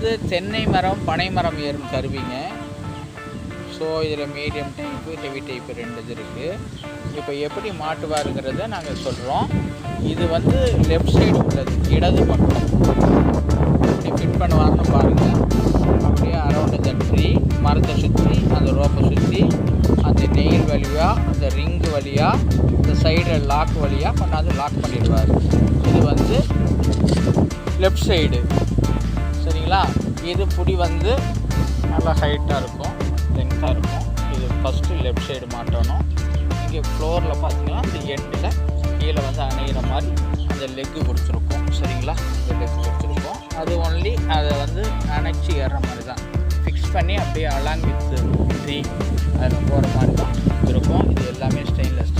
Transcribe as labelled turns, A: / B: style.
A: வந்து தென்னை மரம் பனை மரம் ஏறும் கருவிங்க. ஸோ இதில் மீடியம் டைப்பு ஹெவி டைப்பு 2 இது இருக்குது. இப்போ எப்படி மாட்டுவாருங்கிறத நாங்கள் சொல்கிறோம். இது வந்து லெஃப்ட் சைடு உள்ளது, இடது பக்கம். எப்படி ஃபிட் பண்ணுவாருன்னு பாருங்கள். அப்படியே அரௌண்ட் த ட்ரீ மரத்தை சுற்றி அந்த ரோப்பை சுற்றி அந்த நெயில் வழியாக அந்த ரிங்கு வழியாக இந்த சைடில் லாக் வழியாக கொண்டாந்து லாக் பண்ணிடுவார். இது வந்து லெஃப்ட் சைடு. சரிங்களா? இது புடி வந்து நல்லா ஹைட்டாக இருக்கும், லென்த்தாக இருக்கும். இது ஃபஸ்ட்டு லெஃப்ட் சைடு மாட்டணும். இங்கே ஃப்ளோரில் பார்த்தீங்கன்னா இந்த எண்டில் கீழே வந்து அணைகிற மாதிரி அந்த லெக்கு கொடுத்துருக்கோம். சரிங்களா? இந்த லெக்கு கொடுத்துருக்கோம். அது ஒன்லி அதை வந்து அணைச்சி ஏறுற மாதிரி தான் ஃபிக்ஸ் பண்ணி அப்படியே அலாங் வித் ட்ரீ அதில் போகிற மாதிரி தான் இருக்கும். இது எல்லாமே ஸ்டெயின்லெஸ்